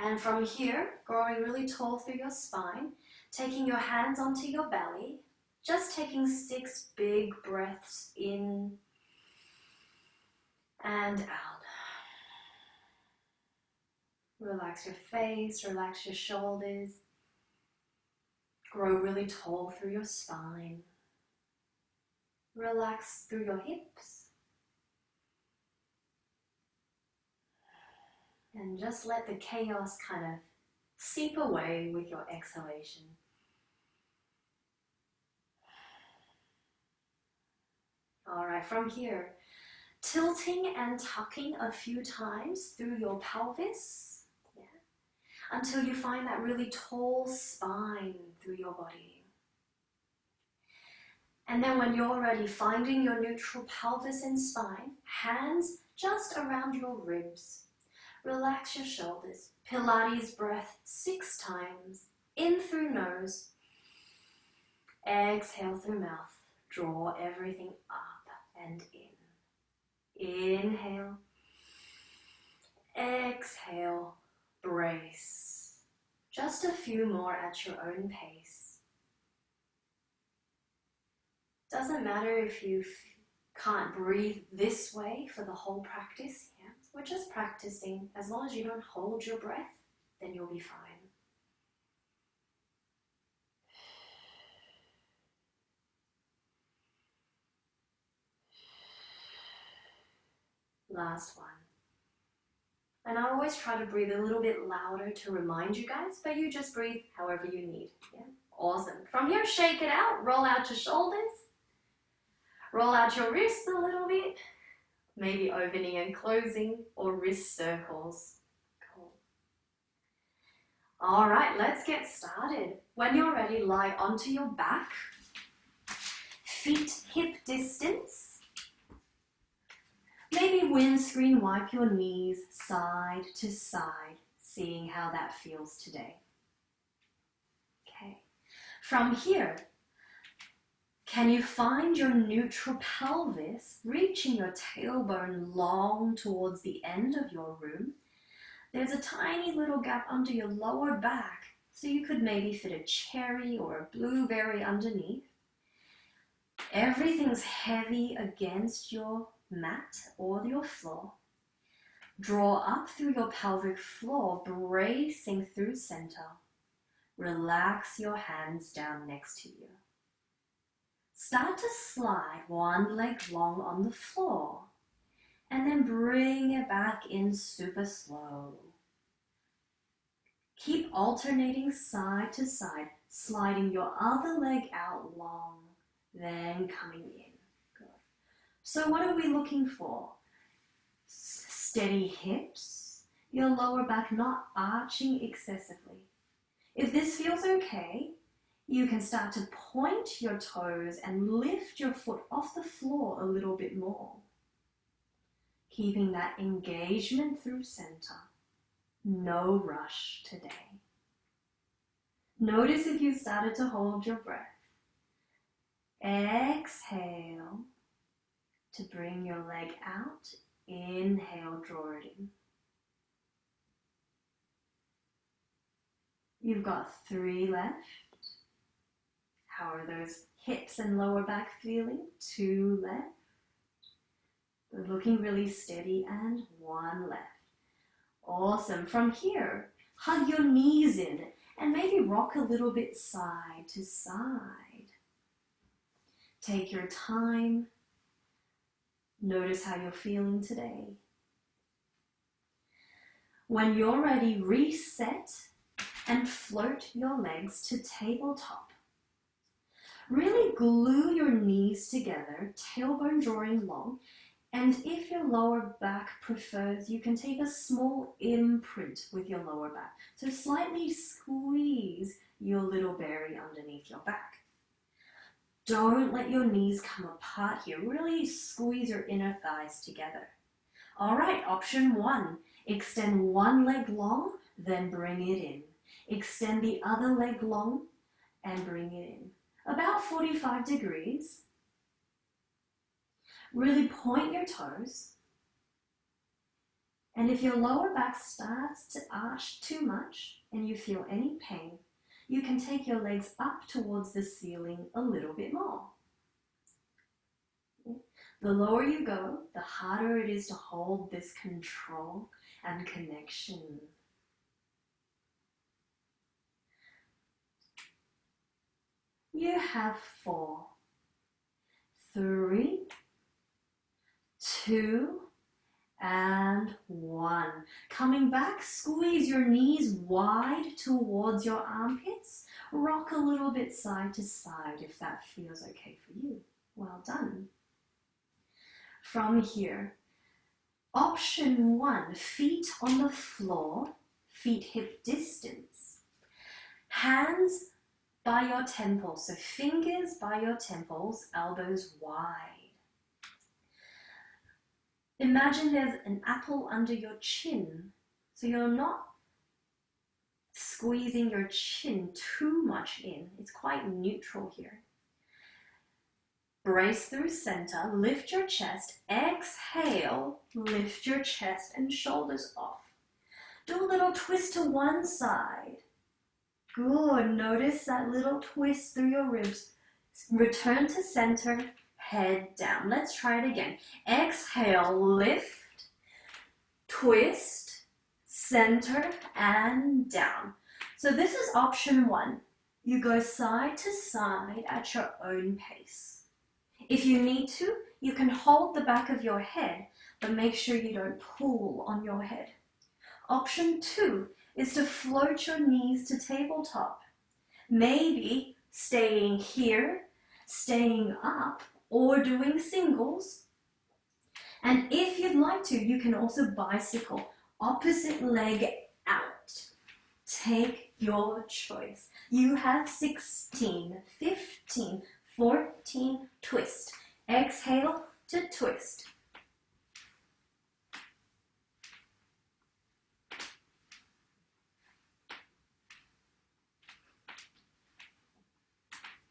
And from here, growing really tall through your spine, taking your hands onto your belly, just taking 6 big breaths in and out. Relax your face, relax your shoulders. Grow really tall through your spine. Relax through your hips. And just let the chaos kind of seep away with your exhalation. All right, from here, tilting and tucking a few times through your pelvis, until you find that really tall spine through your body. And then when you're ready, finding your neutral pelvis and spine, hands just around your ribs. Relax your shoulders. Pilates breath 6 times. In through nose. Exhale through mouth. Draw everything up and in. Inhale. Exhale. Brace. Just a few more at your own pace. Doesn't matter if you can't breathe this way for the whole practice. We're just practicing. As long as you don't hold your breath, then you'll be fine. Last one. And I always try to breathe a little bit louder to remind you guys, but you just breathe however you need. Yeah? Awesome. From here, shake it out. Roll out your shoulders. Roll out your wrists a little bit. Maybe opening and closing or wrist circles. Cool. All right, let's get started. When you're ready, lie onto your back. Feet hip distance. Maybe windscreen wipe your knees side to side, seeing how that feels today. Okay. From here, can you find your neutral pelvis, reaching your tailbone long towards the end of your room? There's a tiny little gap under your lower back, so you could maybe fit a cherry or a blueberry underneath. Everything's heavy against your mat or your floor. Draw up through your pelvic floor, bracing through center. Relax your hands down next to you. Start to slide one leg long on the floor and then bring it back in super slow. Keep alternating side to side, sliding your other leg out long, then coming in. Good. So what are we looking for? Steady hips, your lower back not arching excessively. If this feels okay, you can start to point your toes and lift your foot off the floor a little bit more. Keeping that engagement through center. No rush today. Notice if you started to hold your breath. Exhale to bring your leg out. Inhale, draw it in. You've got 3 left. How are those hips and lower back feeling? 2 left. We're looking really steady and 1 left. Awesome. From here, hug your knees in and maybe rock a little bit side to side. Take your time. Notice how you're feeling today. When you're ready, reset and float your legs to tabletop. Really glue your knees together, tailbone drawing long, and if your lower back prefers, you can take a small imprint with your lower back. So slightly squeeze your little berry underneath your back. Don't let your knees come apart here. Really squeeze your inner thighs together. All right, option 1. Extend one leg long, then bring it in. Extend the other leg long and bring it in. About 45 degrees. Really point your toes And if your lower back starts to arch too much and you feel any pain, you can take your legs up towards the ceiling a little bit more. The lower you go, the harder it is to hold this control and connection. You have 4, 3, 2, and 1. Coming back, squeeze your knees wide towards your armpits. Rock a little bit side to side if that feels okay for you. Well done. From here, option 1, feet on the floor, feet hip distance. Hands by your temples, so fingers by your temples, elbows wide. Imagine there's an apple under your chin, so you're not squeezing your chin too much in. It's quite neutral here. Brace through center, lift your chest, exhale, lift your chest and shoulders off. Do a little twist to one side. Good, notice that little twist through your ribs. Return to center, head down. Let's try it again. Exhale, lift, twist, center, and down. So this is option 1. You go side to side at your own pace. If you need to, you can hold the back of your head, but make sure you don't pull on your head. Option 2 is to float your knees to tabletop. Maybe staying here, staying up, or doing singles. And if you'd like to, you can also bicycle, opposite leg out. Take your choice. You have 16, 15, 14, twist. Exhale to twist.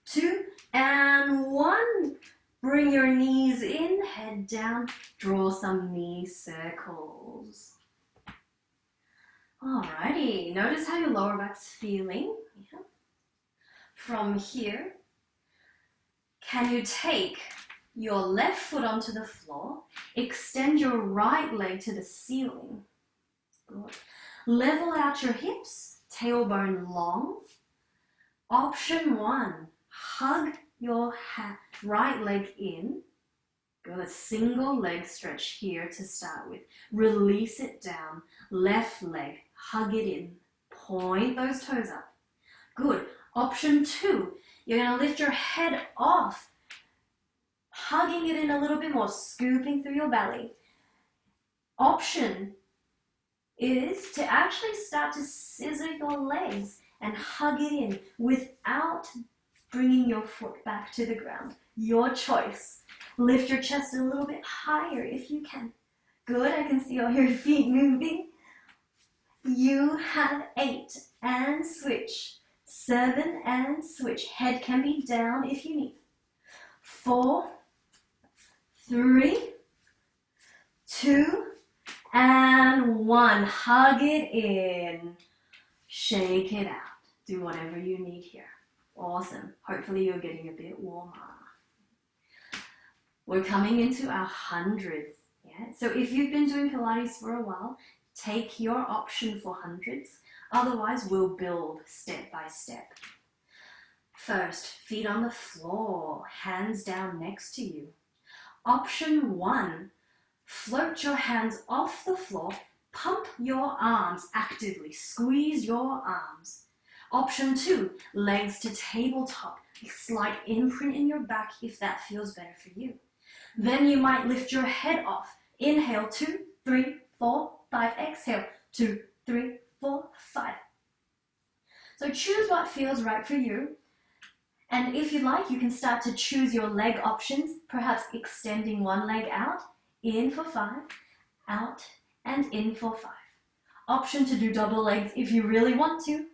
Two and 1. Bring your knees in, head down, draw some knee circles. Alrighty, notice how your lower back's feeling. Yeah. From here, can you take your left foot onto the floor, extend your right leg to the ceiling. Good. Level out your hips, tailbone long. Option 1, hug your right leg in. Good, single leg stretch here to start with. Release it down, left leg, hug it in. Point those toes up. Good. Option 2, you're going to lift your head off, hugging it in a little bit more, scooping through your belly. Option is to actually start to scissor your legs and hug it in without bringing your foot back to the ground. Your choice. Lift your chest a little bit higher if you can. Good, I can see all your feet moving. You have 8 and switch. 7 and switch. Head can be down if you need. 4, 3, 2, and 1. Hug it in. Shake it out. Do whatever you need here. Awesome. Hopefully you're getting a bit warmer. We're coming into our hundreds. Yeah? So if you've been doing Pilates for a while, take your option for hundreds. Otherwise, we'll build step by step. First, feet on the floor, hands down next to you. Option 1, float your hands off the floor, pump your arms actively, squeeze your arms. Option 2, legs to tabletop, slight imprint in your back if that feels better for you. Then you might lift your head off. Inhale, 2, 3, 4, 5. Exhale, 2, 3, 4, 5. So choose what feels right for you. And if you like, you can start to choose your leg options, perhaps extending one leg out, in for 5, out and in for 5. Option to do double legs if you really want to.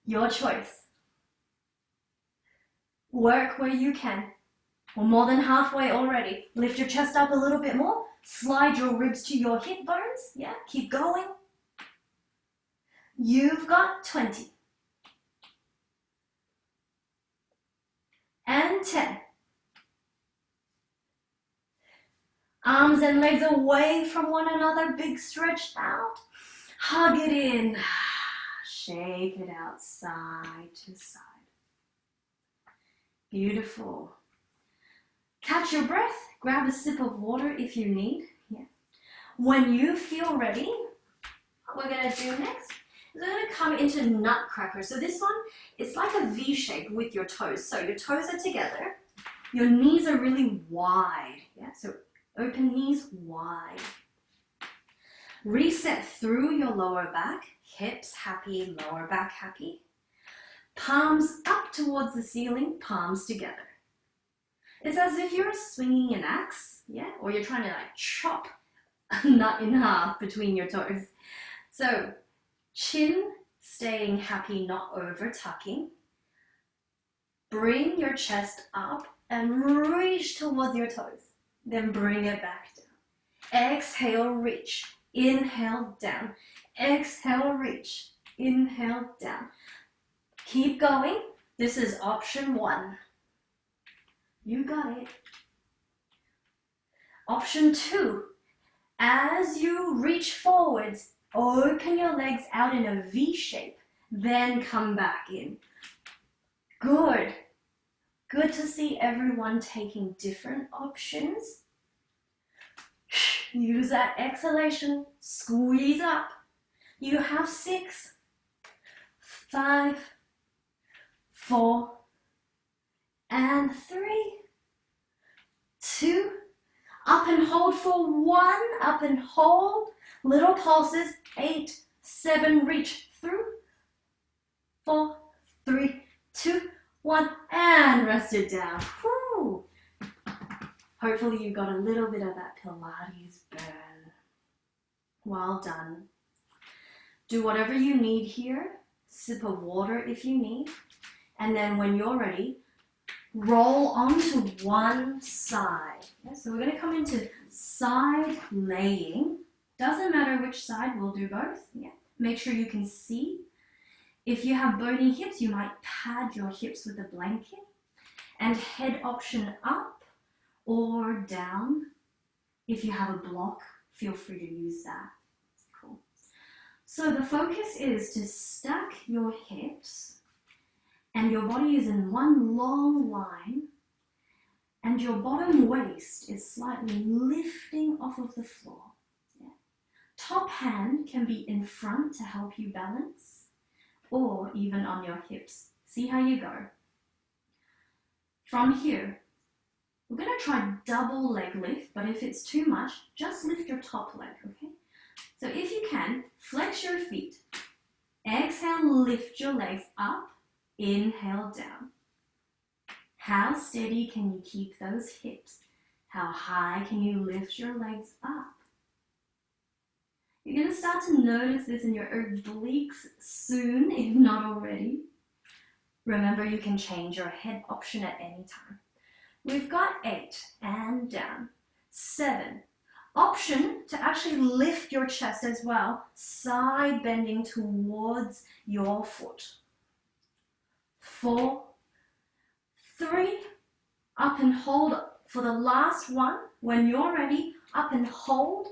Your choice. Work where you can. We're more than halfway already. Lift your chest up a little bit more. Slide your ribs to your hip bones. Yeah, keep going. You've got 20. And 10. Arms and legs away from one another, big stretch out. Hug it in. Shake it out side to side. Beautiful. Catch your breath. Grab a sip of water if you need. Yeah. When you feel ready, what we're going to do next is we're going to come into nutcracker. So this one, it's like a V shape with your toes. So your toes are together. Your knees are really wide. Yeah. So open knees wide. Reset through your lower back. Hips happy, lower back happy. Palms up towards the ceiling, palms together. It's as if you're swinging an axe, yeah? Or you're trying to like chop a nut in half between your toes. So chin staying happy, not over tucking. Bring your chest up and reach towards your toes. Then bring it back down. Exhale, reach. Inhale, down. Exhale, reach. Inhale, down. Keep going. This is option 1. You got it. Option 2. As you reach forwards, open your legs out in a V shape. Then come back in. Good. Good to see everyone taking different options. Use that exhalation. Squeeze up. You have 6, 5, 4, and 3, 2, up and hold for 1, up and hold, little pulses, 8, 7, reach through, 4, 3, 2, 1, and rest it down. Whew. Hopefully you got a little bit of that Pilates burn. Well done. Do whatever you need here, sip of water if you need, and then when you're ready, roll onto one side. Yeah, so we're going to come into side laying. Doesn't matter which side, we'll do both. Yeah. Make sure you can see. If you have bony hips, you might pad your hips with a blanket. And head option up or down. If you have a block, feel free to use that. Cool. So the focus is to stack your hips and your body is in one long line and your bottom waist is slightly lifting off of the floor. Yeah. Top hand can be in front to help you balance or even on your hips. See how you go. From here, we're going to try double leg lift, but if it's too much, just lift your top leg, okay? So if you can, flex your feet. Exhale, lift your legs up. Inhale, down. How steady can you keep those hips? How high can you lift your legs up? You're going to start to notice this in your obliques soon, if not already. Remember, you can change your head option at any time. We've got 8 and down. 7. Option to actually lift your chest as well, side bending towards your foot. 4, 3, up and hold for the last one. When you're ready, up and hold.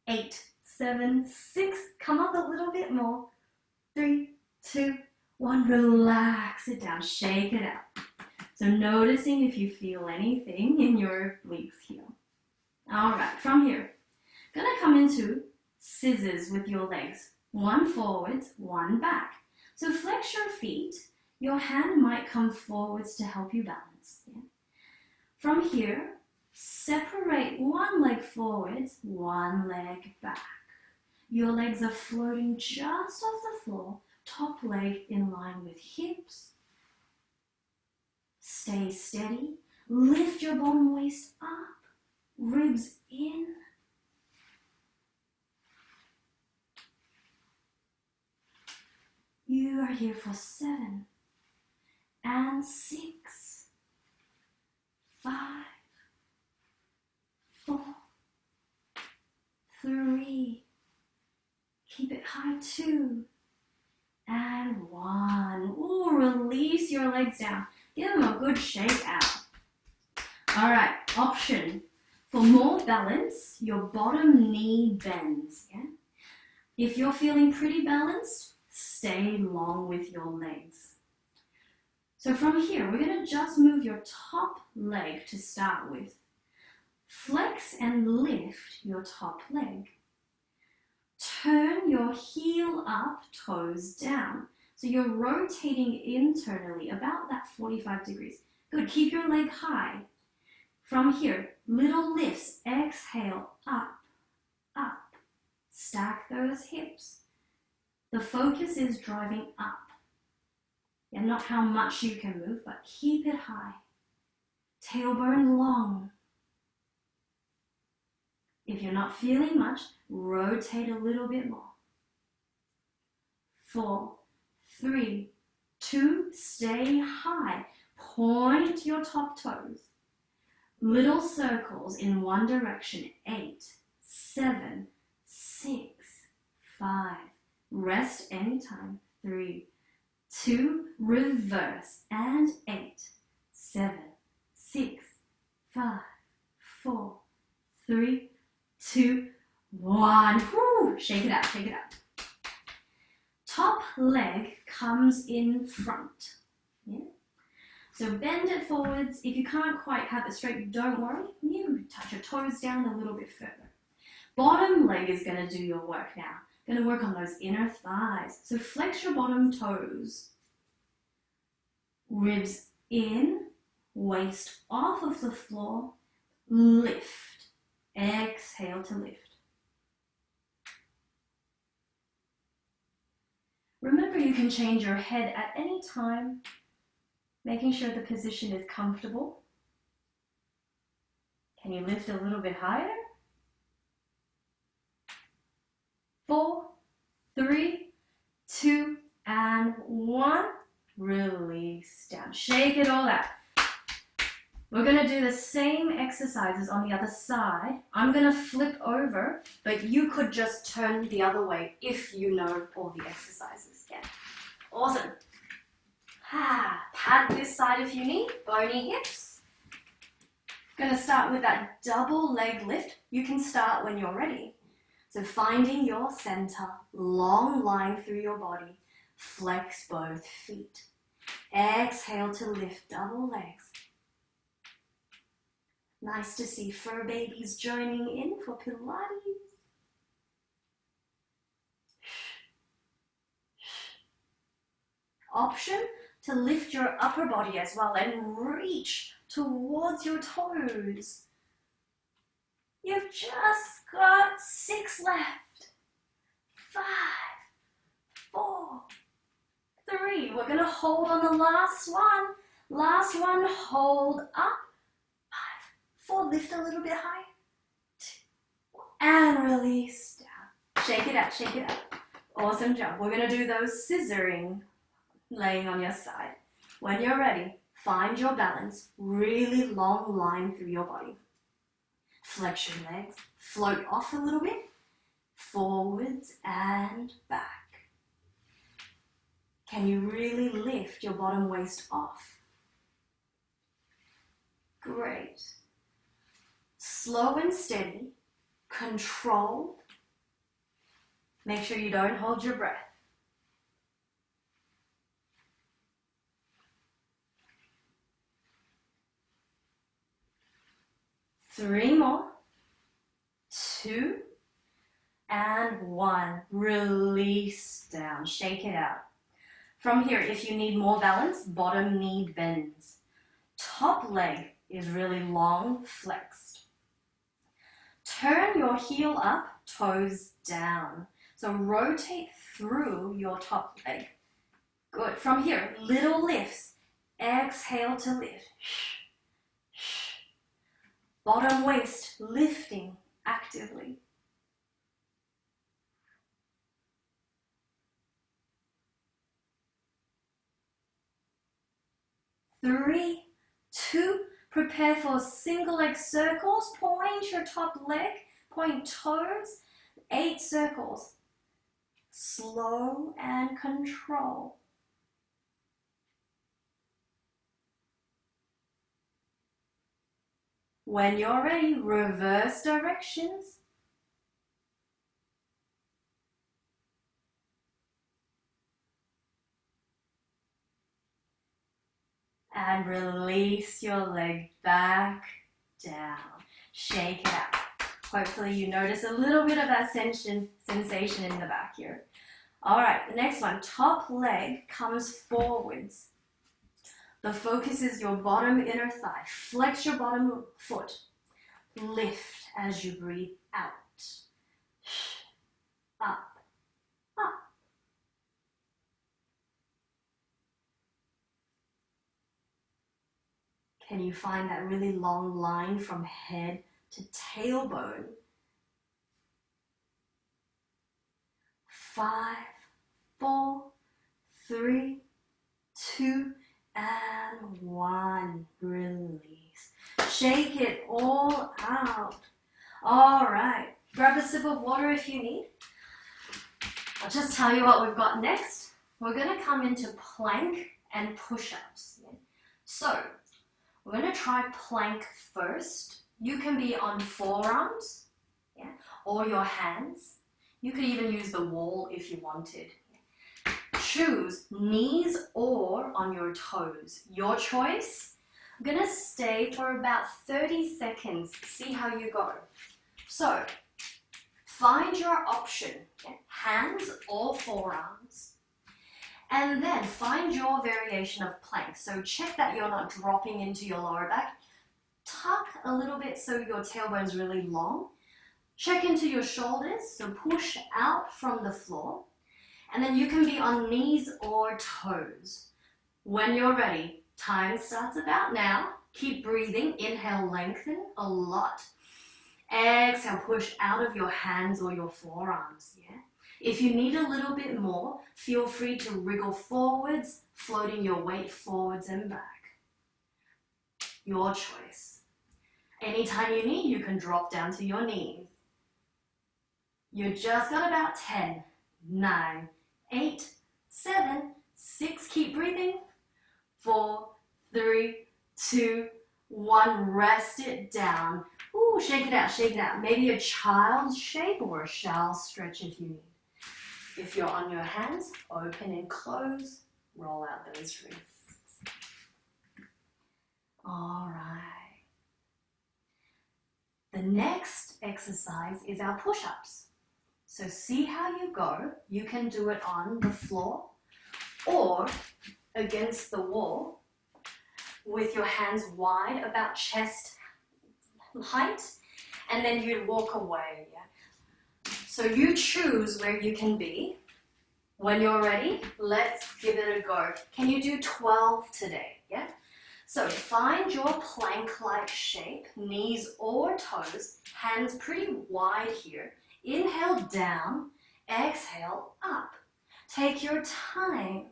8, 7, 6, come up a little bit more. 3, 2, 1, relax it down, shake it out. So noticing if you feel anything in your obliques here. All right, from here, gonna come into scissors with your legs. One forwards, one back. So flex your feet. Your hand might come forwards to help you balance. Yeah? From here, separate one leg forwards, one leg back. Your legs are floating just off the floor, top leg in line with hips. Stay steady. Lift your bottom waist up, ribs in. You are here for 7 and 6, 5, 4, 3. Keep it high, 2. And 1. Ooh, release your legs down. Give them a good shake out. All right, option. For more balance, your bottom knee bends, yeah? If you're feeling pretty balanced, stay long with your legs. So from here, we're going to just move your top leg to start with. Flex and lift your top leg. Turn your heel up, toes down. So you're rotating internally about that 45 degrees. Good, keep your leg high. From here, little lifts, exhale, up, up. Stack those hips. The focus is driving up. Yeah, not how much you can move, but keep it high. Tailbone long. If you're not feeling much, rotate a little bit more. 4, 3, 2, stay high. Point your top toes. Little circles in one direction. 8, 7, 6, 5. Rest anytime. 3, 2, reverse. And 8, 7, 6, 5, 4, 3, 2, 1. Woo! Shake it out, shake it out. Top leg comes in front. Yeah? So bend it forwards. If you can't quite have it straight, don't worry. You touch your toes down a little bit further. Bottom leg is going to do your work now. Going to work on those inner thighs. So flex your bottom toes. Ribs in, waist off of the floor. Lift. Exhale to lift. Remember, you can change your head at any time, making sure the position is comfortable. Can you lift a little bit higher? 4, 3, 2, and 1. Release down. Shake it all out. We're going to do the same exercises on the other side. I'm going to flip over, but you could just turn the other way if you know all the exercises. Yeah. Awesome. Pad this side if you need. Bony hips. Going to start with that double leg lift. You can start when you're ready. So finding your center, long line through your body. Flex both feet. Exhale to lift double legs. Nice to see fur babies joining in for Pilates. Option to lift your upper body as well and reach towards your toes. You've just got 6 left. 5, 4, 3. We're going to hold on the last one. Last one, hold up. 4, lift a little bit high. 2, and release down. Shake it out, shake it out. Awesome job. We're going to do those scissoring, laying on your side. When you're ready, find your balance. Really long line through your body. Flex your legs. Float off a little bit. Forwards and back. Can you really lift your bottom waist off? Great. Slow and steady, controlled. Make sure you don't hold your breath. Three more. 2 and 1. Release down. Shake it out. From here, if you need more balance, bottom knee bends. Top leg is really long, flexed. Turn your heel up, toes down. So rotate through your top leg. Good. From here, little lifts. Exhale to lift. Bottom waist lifting actively. Three, 2, prepare for single leg circles. Point your top leg, point toes, 8 circles. Slow and control. When you're ready, reverse directions. And release your leg back down. Shake it out. Hopefully you notice a little bit of that sensation in the back here. All right, the next one, top leg comes forwards. The focus is your bottom inner thigh. Flex your bottom foot. Lift as you breathe out. Up, up. Can you find that really long line from head to tailbone? 5, 4, 3, 2, and 1. Release. Shake it all out. All right. Grab a sip of water if you need. I'll just tell you what we've got next. We're going to come into plank and push-ups. So, we're going to try plank first. You can be on forearms, or your hands. You could even use the wall if you wanted. Choose knees or on your toes. Your choice. I'm going to stay for about 30 seconds. See how you go. So, find your option. Hands or forearms. And then find your variation of plank. So check that you're not dropping into your lower back. Tuck a little bit so your tailbone's really long. Check into your shoulders, so push out from the floor. And then you can be on knees or toes. When you're ready, time starts about now. Keep breathing. Inhale, lengthen a lot. Exhale, push out of your hands or your forearms. If you need a little bit more, feel free to wriggle forwards, floating your weight forwards and back. Your choice. Anytime you need, you can drop down to your knees. You just got about 10, 9, 8, 7, 6. Keep breathing. 4, 3, 2, 1. Rest it down. Ooh, shake it out, shake it out. Maybe a child's shape or a shell stretch if you need. If you're on your hands, open and close. Roll out those wrists. All right. The next exercise is our push-ups. So see how you go. You can do it on the floor or against the wall with your hands wide, about chest height, and then you'd walk away. So you choose where you can be. When you're ready, let's give it a go. Can you do 12 today? So find your plank-like shape, knees or toes, hands pretty wide here. Inhale down, exhale up. Take your time.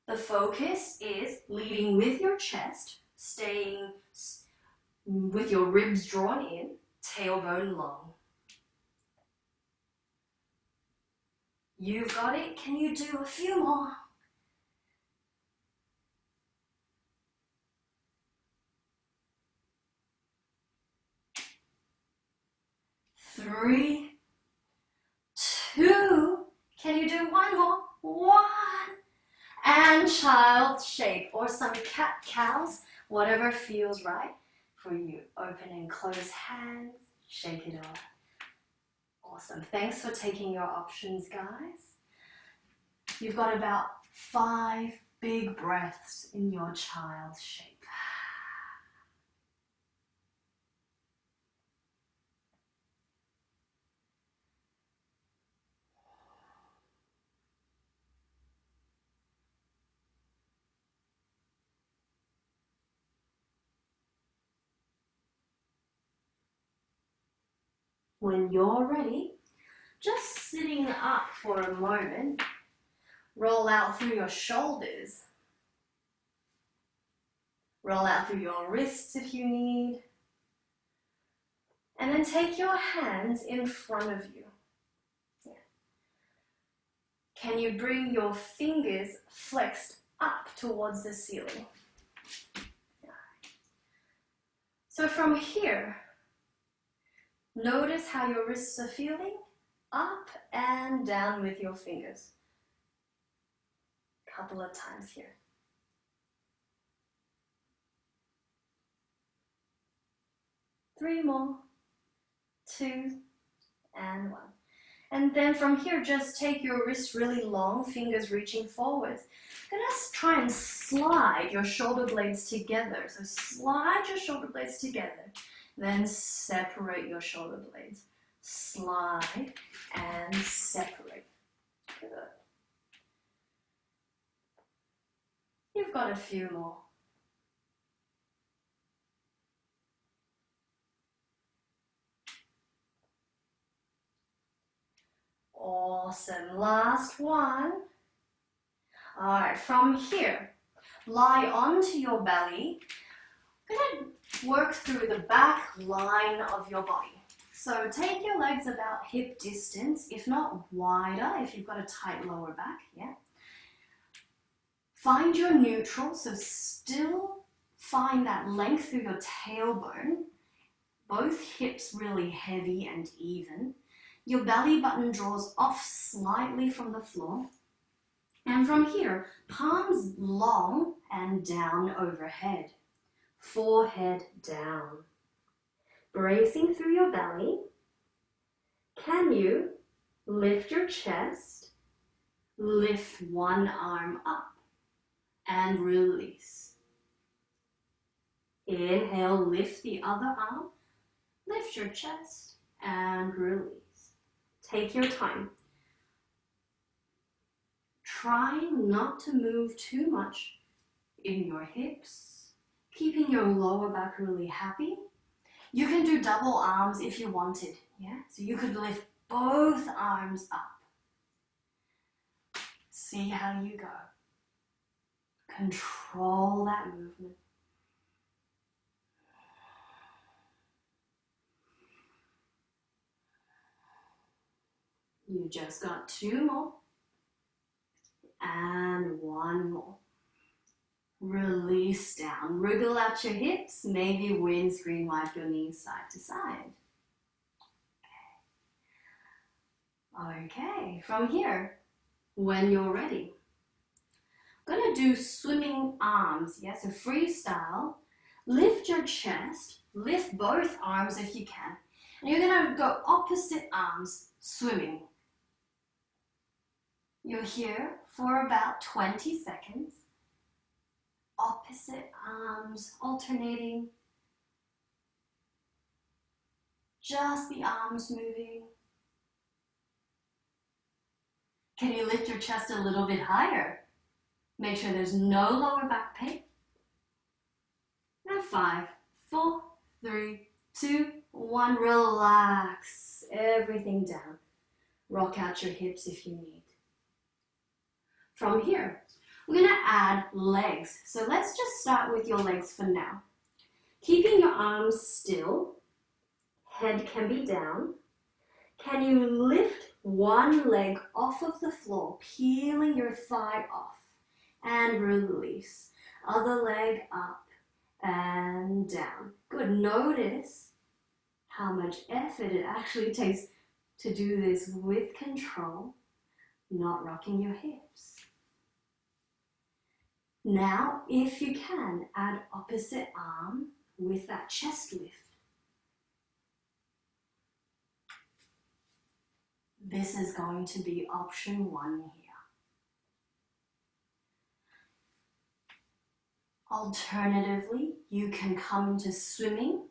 The focus is leading with your chest, staying with your ribs drawn in, tailbone long. You've got it. Can you do a few more? 3, 2, can you do one more? 1, and child shape, or some cat-cows, whatever feels right for you. Open and close hands, shake it off. Awesome, thanks for taking your options, guys. You've got about 5 big breaths in your child shape. When you're ready, just sitting up for a moment, roll out through your shoulders. Roll out through your wrists if you need. And then take your hands in front of you. Can you bring your fingers flexed up towards the ceiling? So from here, notice how your wrists are feeling, up and down with your fingers. Couple of times here. Three more, 2, and 1. And then from here, just take your wrist really long, fingers reaching forwards. Gonna try and slide your shoulder blades together. So slide your shoulder blades together, then separate your shoulder blades. Slide and separate. Good. You've got a few more. Awesome. Last one. All right, from here, lie onto your belly. We're going to work through the back line of your body. So take your legs about hip distance, if not wider, if you've got a tight lower back, yeah. Find your neutral, so still find that length through your tailbone. Both hips really heavy and even. Your belly button draws off slightly from the floor. And from here, palms long and down overhead. Forehead down. Bracing through your belly. Can you lift your chest? Lift one arm up and release. Inhale, lift the other arm. Lift your chest and release. Take your time. Try not to move too much in your hips, keeping your lower back really happy. You can do double arms if you wanted, yeah? So you could lift both arms up. See how you go. Control that movement. You just got 2 more. And 1 more. Release down. Wriggle out your hips. Maybe windscreen wipe your knees side to side. Okay, from here, when you're ready, I'm gonna do swimming arms, yeah, so freestyle. Lift your chest, lift both arms if you can. And you're gonna go opposite arms, swimming. You're here for about 20 seconds. Opposite arms alternating. Just the arms moving. Can you lift your chest a little bit higher? Make sure there's no lower back pain. And 5, 4, 3, 2, 1. Relax everything down. Rock out your hips if you need. From here, we're going to add legs. So let's just start with your legs for now. Keeping your arms still. Head can be down. Can you lift one leg off of the floor, peeling your thigh off, and release. Other leg up and down. Good. Notice how much effort it actually takes to do this with control, not rocking your hips. Now, if you can, add opposite arm with that chest lift. This is going to be option 1 here. Alternatively, you can come into swimming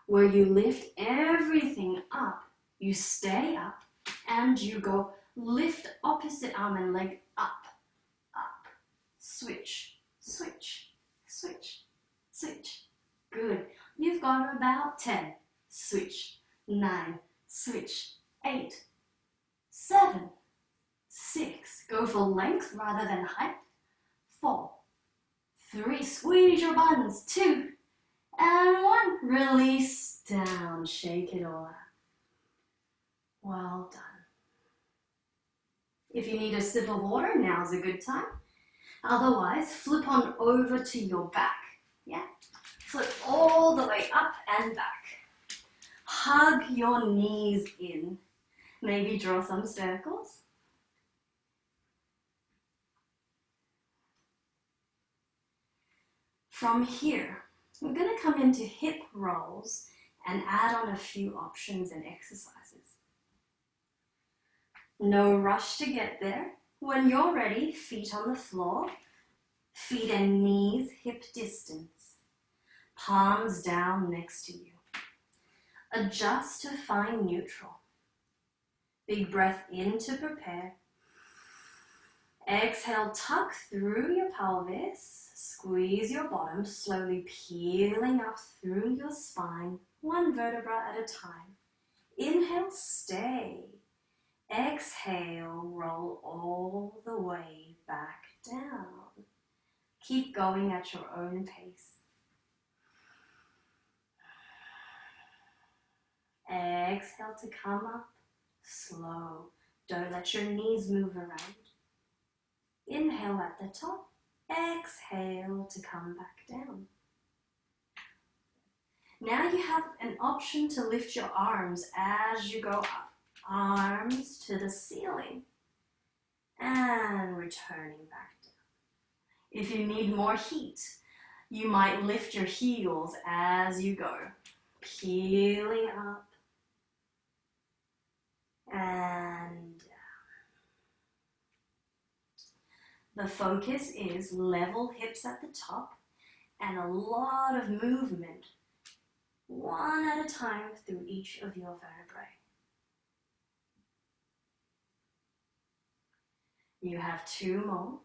where you lift everything up. You stay up and you go lift opposite arm and leg up, up, switch, switch, switch, switch. Good. You've got about 10. Switch, 9, switch, 8, 7, 6. Go for length rather than height. 4, 3. Squeeze your buns. 2, and 1. Release down. Shake it all out. Well done. If you need a sip of water, now's a good time. Otherwise, flip on over to your back. Yeah? Flip all the way up and back. Hug your knees in. Maybe draw some circles. From here, we're going to come into hip rolls and add on a few options and exercises. No rush to get there. When you're ready, feet on the floor, feet and knees hip distance, palms down next to you. Adjust to find neutral. Big breath in to prepare. Exhale, tuck through your pelvis, squeeze your bottom, slowly peeling up through your spine, one vertebra at a time. Inhale, stay. Exhale, roll all the way back down. Keep going at your own pace. Exhale to come up, slow. Don't let your knees move around. Inhale at the top, exhale to come back down. Now you have an option to lift your arms as you go up. Arms to the ceiling and returning back down. If you need more heat, you might lift your heels as you go, peeling up and down. The focus is level hips at the top and a lot of movement, one at a time through each of your vertebrae. You have 2 more.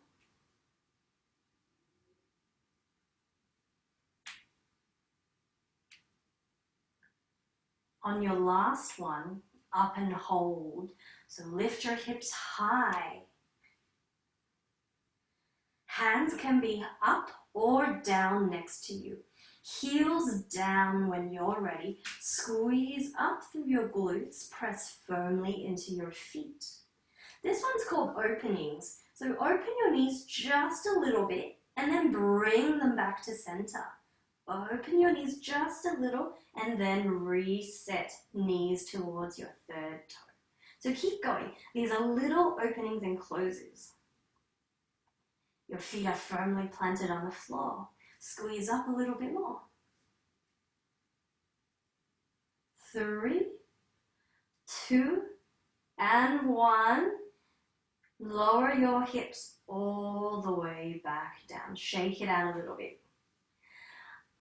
On your last one, up and hold. So lift your hips high. Hands can be up or down next to you. Heels down when you're ready. Squeeze up through your glutes. Press firmly into your feet. This one's called openings. So open your knees just a little bit and then bring them back to center. Open your knees just a little and then reset knees towards your 3rd toe. So keep going. These are little openings and closes. Your feet are firmly planted on the floor. Squeeze up a little bit more. 3, 2, and 1. Lower your hips all the way back down. Shake it out a little bit.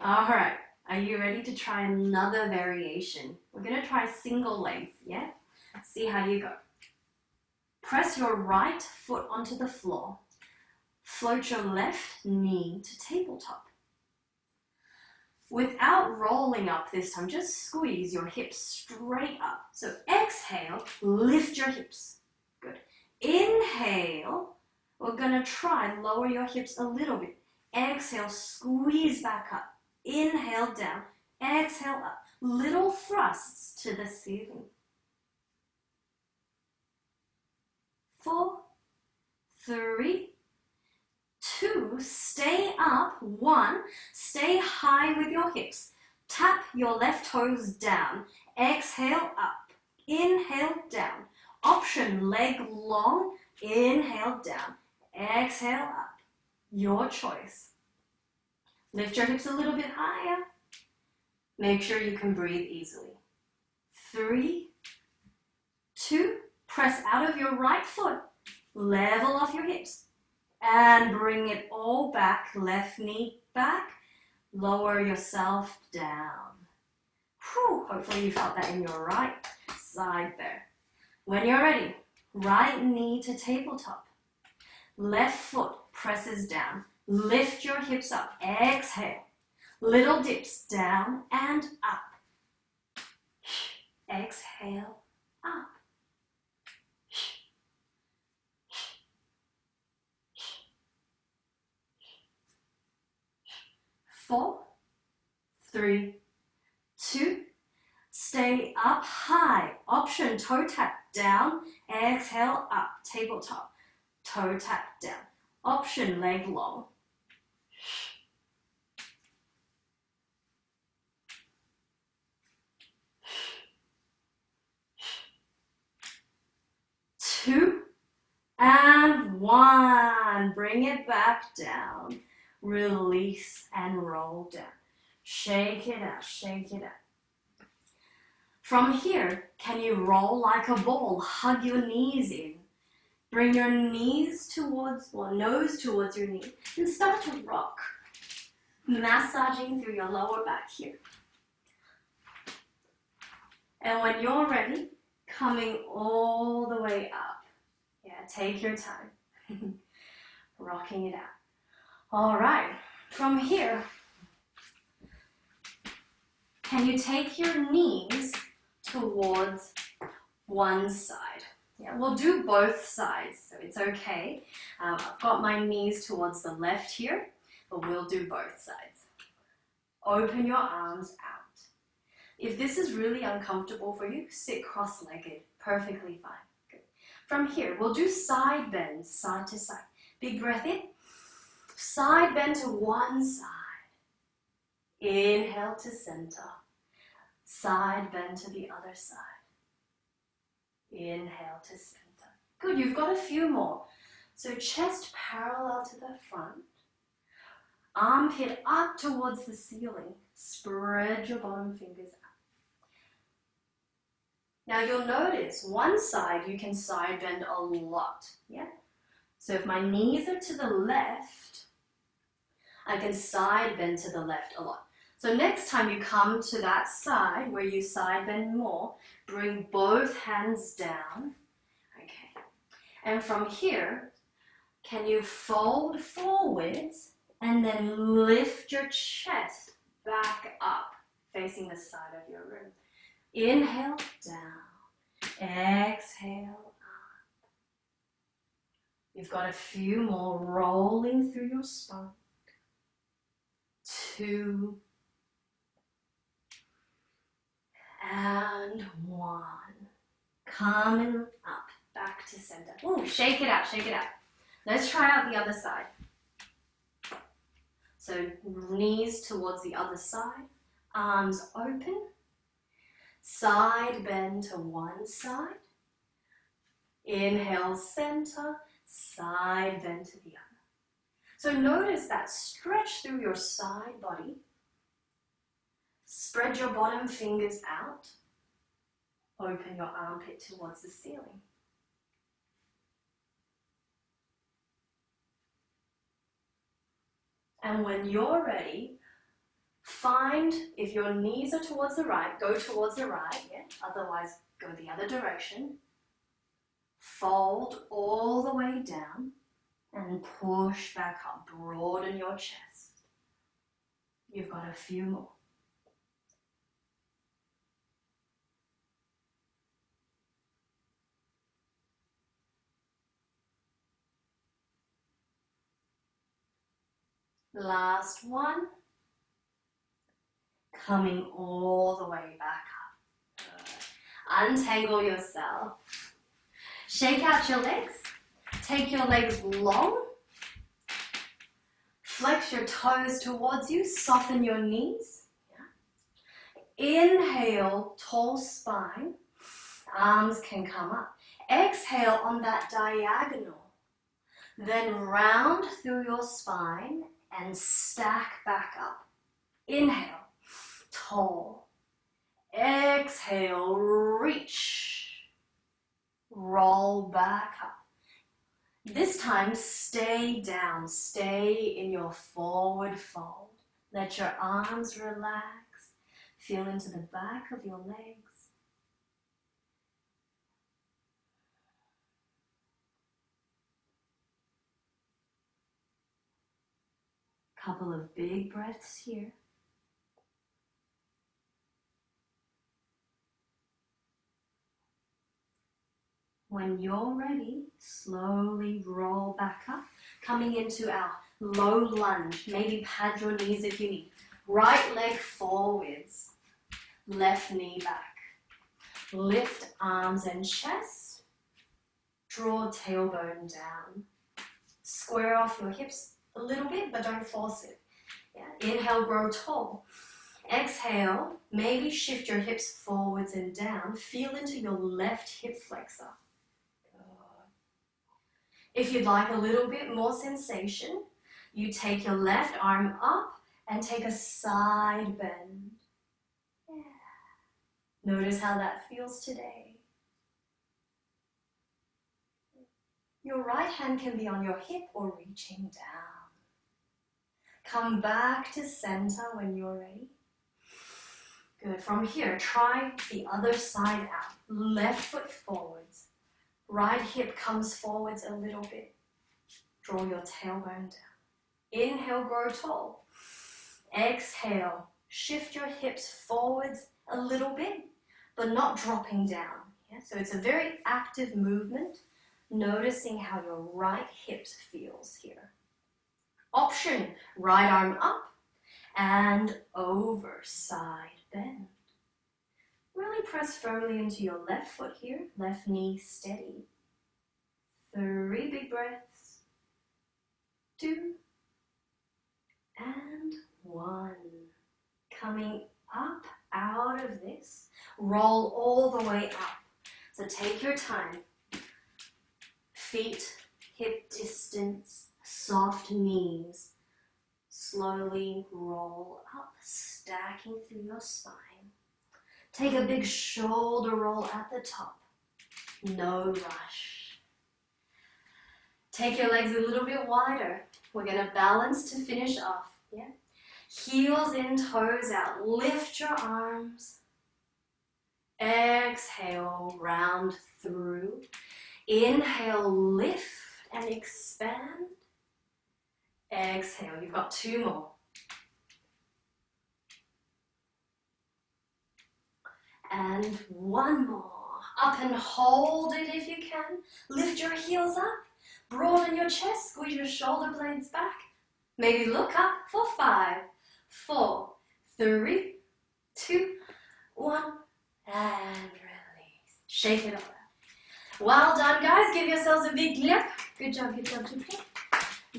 All right, are you ready to try another variation? We're going to try single legs, yeah? See how you go. Press your right foot onto the floor. Float your left knee to tabletop. Without rolling up this time, just squeeze your hips straight up. So exhale, lift your hips. Good. Inhale, we're going to try lower your hips a little bit. Exhale, squeeze back up. Inhale down, exhale up. Little thrusts to the ceiling. 4, 3, 2, stay up. 1, stay high with your hips. Tap your left toes down. Exhale up. Inhale down. Option leg long. Inhale down. Exhale up. Your choice. Lift your hips a little bit higher. Make sure you can breathe easily. 3, 2, press out of your right foot. Level off your hips. And bring it all back. Left knee back. Lower yourself down. Whew, hopefully you felt that in your right side there. When you're ready, right knee to tabletop. Left foot presses down. Lift your hips up. Exhale. Little dips down and up. Exhale, up. 4, 3, 2, Stay up high. Option, toe tap down. Exhale, up, tabletop. Toe tap down. Option, leg long. Two and one. Bring it back down. Release and roll down. Shake it out, shake it out. From here, can you roll like a ball? Hug your knees in. Bring your knees towards, or nose towards your knee, and start to rock. Massaging through your lower back here. And when you're ready, coming all the way up. Yeah, take your time. Rocking it out. All right, from here, can you take your knees towards one side? Yeah, we'll do both sides, so it's okay. I've got my knees towards the left here, but we'll do both sides. Open your arms out. If this is really uncomfortable for you, sit cross-legged, perfectly fine. Good. From here, we'll do side bends, side to side. Big breath in. Side bend to one side. Inhale to center. Side bend to the other side. Inhale to center. Good, you've got a few more. So chest parallel to the front. Armpit up towards the ceiling. Spread your bottom fingers out. Now you'll notice one side you can side bend a lot. Yeah? So if my knees are to the left, I can side bend to the left a lot. So next time you come to that side where you side bend more, bring both hands down. Okay. And from here, can you fold forwards and then lift your chest back up, facing the side of your room. Inhale, down. Exhale, up. You've got a few more rolling through your spine. 2 and 1. Coming up, back to center. Ooh, shake it out, shake it out. Let's try out the other side. So knees towards the other side, arms open, side bend to one side. Inhale, center, side bend to the other. So notice that stretch through your side body. Spread your bottom fingers out. Open your armpit towards the ceiling. And when you're ready, find, if your knees are towards the right, go towards the right, yeah? Otherwise, go the other direction. Fold all the way down and push back up. Broaden your chest. You've got a few more. Last one. Coming all the way back up. Good. Untangle yourself. Shake out your legs. Take your legs long. Flex your toes towards you. Soften your knees. Yeah. Inhale, tall spine. Arms can come up. Exhale on that diagonal. Then round through your spine and stack back up. Inhale, tall. Exhale, reach. Roll back up. This time, stay down. Stay in your forward fold. Let your arms relax. Feel into the back of your legs. Couple of big breaths here. When you're ready, slowly roll back up, coming into our low lunge. Maybe pad your knees if you need. Right leg forwards, left knee back. Lift arms and chest. Draw tailbone down. Square off your hips a little bit, but don't force it. Yeah. Inhale, grow tall. Exhale, maybe shift your hips forwards and down. Feel into your left hip flexor. If you'd like a little bit more sensation, you take your left arm up and take a side bend. Yeah. Notice how that feels today. Your right hand can be on your hip or reaching down. Come back to center when you're ready. Good. From here, try the other side out. Left foot forwards. Right hip comes forwards a little bit. Draw your tailbone down. Inhale, grow tall. Exhale, shift your hips forwards a little bit, but not dropping down. Yeah? So it's a very active movement, noticing how your right hip feels here. Option, right arm up and over, side bend. Really press firmly into your left foot here, left knee steady. 3 big breaths. 2 and 1. Coming up out of this, roll all the way up. So take your time. Feet, hip distance, soft knees. Slowly roll up, stacking through your spine. Take a big shoulder roll at the top. No rush. Take your legs a little bit wider. We're going to balance to finish off. Yeah? Heels in, toes out. Lift your arms. Exhale, round through. Inhale, lift and expand. Exhale, you've got 2 more. And 1 more. Up and hold it if you can. Lift your heels up. Broaden your chest. Squeeze your shoulder blades back. Maybe look up for 5, 4, 3, 2, 1. And release. Shake it all out. Well done, guys. Give yourselves a big clap. Good job, good job, good job.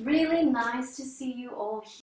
Really nice to see you all here.